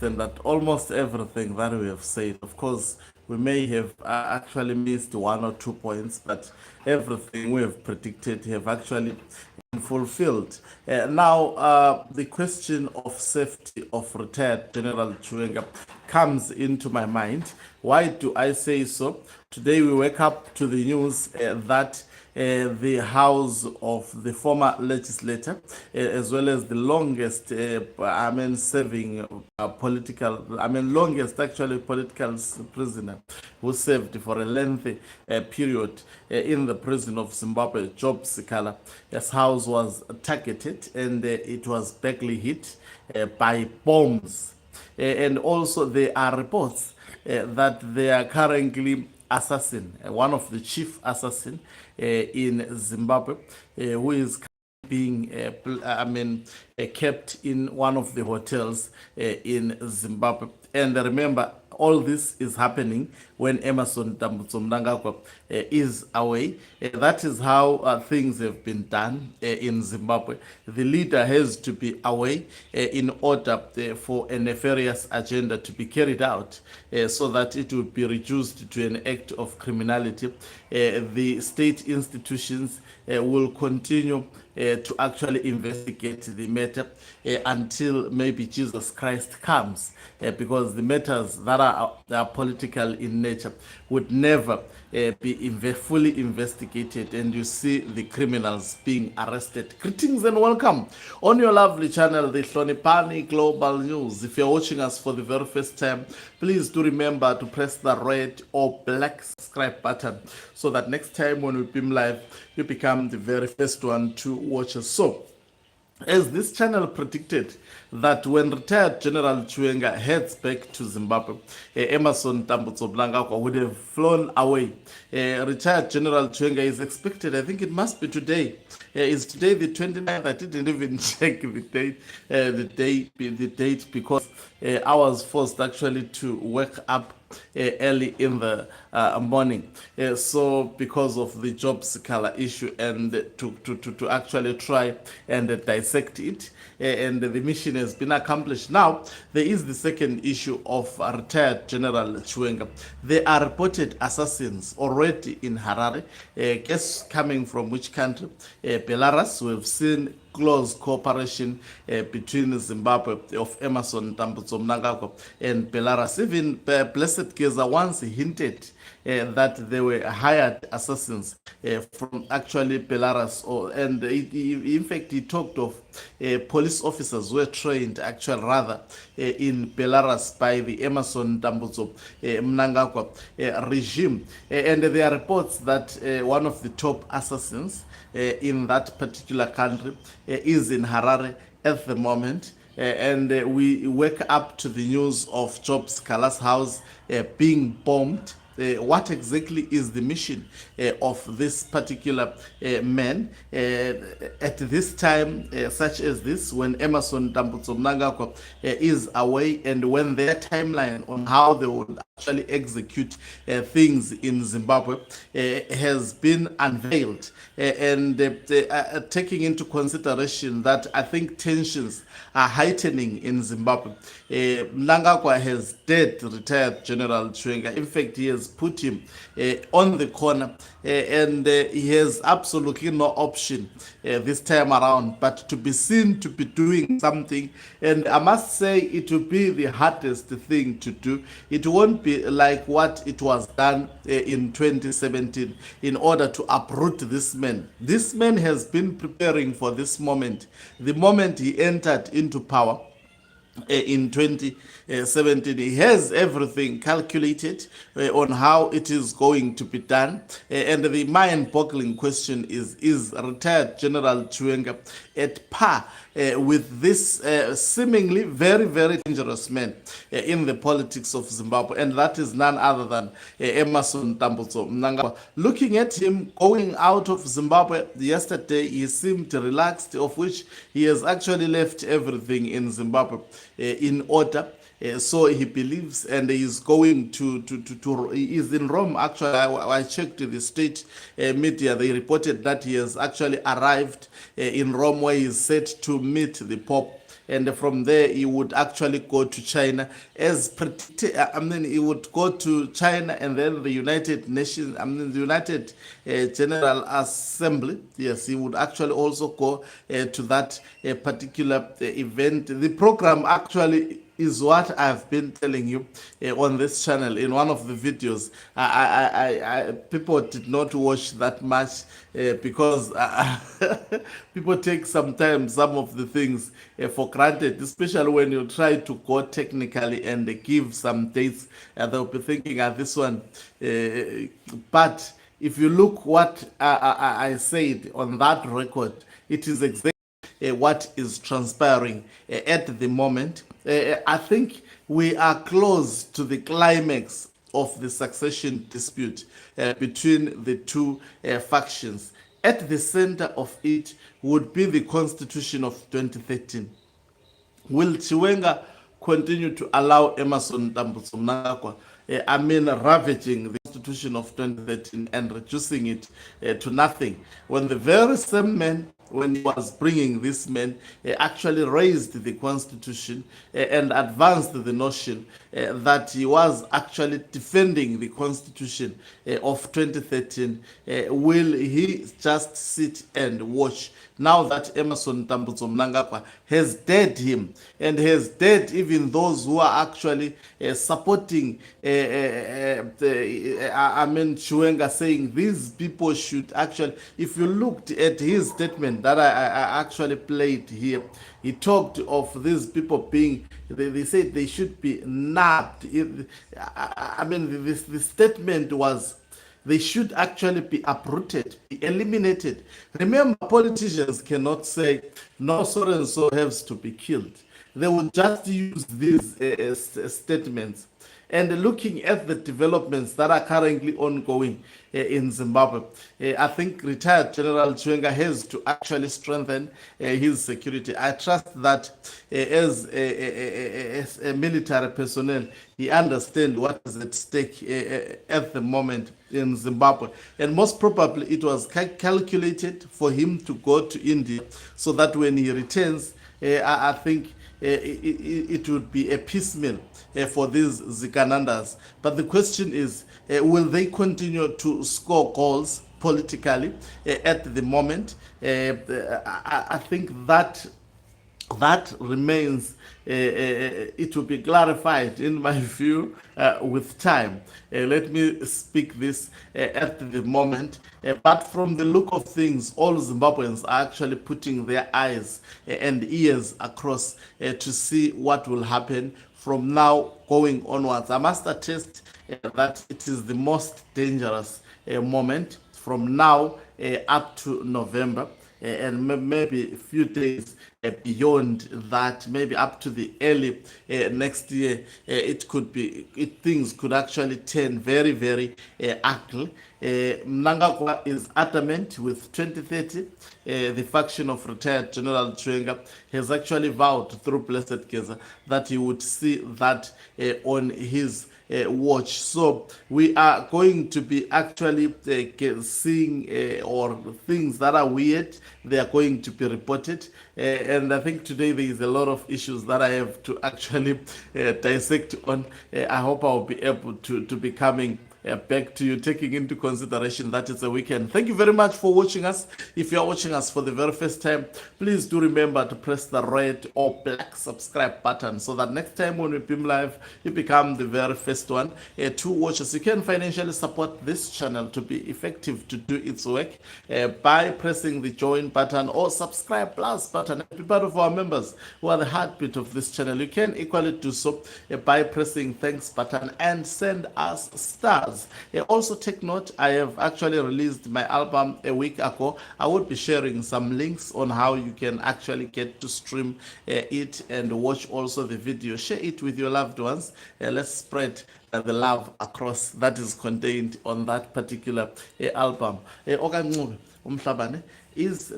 that almost everything that we have said, of course, we may have actually missed 1 or 2 points, but everything we have predicted have actually been fulfilled. Now, the question of safety of retired General Chiwenga comes into my mind. Why do I say so? Today we wake up to the news that the house of the former legislator, as well as the longest, serving longest actually political prisoner who served for a lengthy period in the prison of Zimbabwe, Job Sikala. His house was targeted and it was badly hit by bombs. And also, there are reports that they are currently one of the chief assassin in Zimbabwe, who is being kept in one of the hotels in Zimbabwe. And remember, all this is happening when Emerson Tambutso Mnangagwa is away. That is how things have been done in Zimbabwe. The leader has to be away in order for a nefarious agenda to be carried out, so that it will be reduced to an act of criminality. The state institutions will continue to actually investigate the matter until maybe Jesus Christ comes, because the matters that are political in nature would never be fully investigated, and you see the criminals being arrested. Greetings and welcome on your lovely channel, the Hlonipani Global News. If you're watching us for the very first time, please do remember to press the red or black subscribe button, so that next time when we beam live, you become the very first one to watch us. So, as this channel predicted, that when retired General Chiwenga heads back to Zimbabwe, Emerson Tambutso Mnangagwa would have flown away. Retired General Chiwenga is expected, I think it must be today. Is today the 29th? I didn't even check the date because I was forced actually to wake up early in the morning. So because of the job seeker issue, and to actually try and dissect it, and the mission has been accomplished. Now, there is the second issue of retired General Chiwenga. There are reported assassins already in Harare. Guess coming from which country? Belarus. We've seen close cooperation between Zimbabwe of Emerson Tambutso Mnangagwa and Belarus. Even Blessed Geza once hinted that they were hired assassins from actually Belarus, and in fact he talked of police officers who were trained in Belarus by the Emerson Tambutso Mnangagwa regime, and there are reports that one of the top assassins in that particular country is in Harare at the moment. And we wake up to the news of Job Scala's house being bombed. What exactly is the mission of this particular man at this time, such as this, when Emerson Tambutso Mnangagwa is away, and when their timeline on how they would actually execute things in Zimbabwe has been unveiled, and taking into consideration that I think tensions are heightening in Zimbabwe. Mnangagwa has dead retired General Chiwenga. In fact, he has put him on the corner, and he has absolutely no option this time around but to be seen to be doing something. And I must say, it will be the hardest thing to do. It won't be like what it was done in 2017 in order to uproot this man. This man has been preparing for this moment. The moment he entered into power in 2017, he has everything calculated on how it is going to be done. And the mind-boggling question is retired General Chiwenga at par with this seemingly very, very dangerous man in the politics of Zimbabwe? And that is none other than Emerson Tambutso Mnangagwa. Looking at him going out of Zimbabwe yesterday, he seemed relaxed, of which he has actually left everything in Zimbabwe in order. So he believes, and he is going he is in Rome. Actually, I checked the state media. They reported that he has actually arrived in Rome, where he is set to meet the Pope and from there he would actually go to China as predicted. I mean, he would go to China and then the United Nations, I mean, the United General Assembly. Yes, he would actually also go to that particular event. The program actually is what I've been telling you on this channel in one of the videos. People did not watch that much because people take sometimes some of the things for granted, especially when you try to go technically and give some dates. They'll be thinking, this one. But if you look what I said on that record, it is exactly what is transpiring at the moment. I think we are close to the climax of the succession dispute between the two factions. At the center of it would be the constitution of 2013. Will Chiwenga continue to allow Emerson Dambudzo Mnangagwa, ravaging the constitution of 2013 and reducing it to nothing, when the very same man, when he was bringing this man, actually raised the constitution and advanced the notion that he was actually defending the constitution of 2013. Will he just sit and watch now that Emerson Dambudzo Mnangagwa has dead him and has dead even those who are actually supporting Chiwenga, saying these people should actually, if you looked at his statement that I actually played here, he talked of these people being, they said they should be nabbed. The statement was, they should actually be uprooted, be eliminated. Remember, politicians cannot say, no, so and so has to be killed. They will just use these statements. And looking at the developments that are currently ongoing in Zimbabwe, I think retired General Chiwenga has to actually strengthen his security. I trust that as a military personnel, he understands what is at stake at the moment in Zimbabwe. And most probably it was calculated for him to go to India so that when he returns, I think it would be a piecemeal for these Zikanandas. But the question is, will they continue to score goals politically at the moment? I think that remains, it will be clarified in my view with time. Let me speak this at the moment. But from the look of things, all Zimbabweans are actually putting their eyes and ears across to see what will happen from now going onwards. I must attest that it is the most dangerous moment from now up to November. And maybe a few days beyond that, maybe up to the early next year, things could actually turn very, very ugly. Mnangagwa is adamant with 2030. The faction of retired General Chiwenga has actually vowed through Blessed Geza that he would see that on his watch. So we are going to be actually seeing or things that are weird. They are going to be reported, and I think today there is a lot of issues that I have to actually dissect on. I hope I'll be able to be coming back to you, taking into consideration that it's a weekend. Thank you very much for watching us. If you are watching us for the very first time, please do remember to press the red or black subscribe button so that next time when we beam live, you become the very first one to watch us. You can financially support this channel to be effective to do its work by pressing the join button or subscribe plus button and be part of our members who are the heartbeat of this channel. You can equally do so by pressing thanks button and send us stars. Also take note, I have actually released my album a week ago. I will be sharing some links on how you can actually get to stream it and watch also the video. Share it with your loved ones. Let's spread the love across that is contained on that particular album. Is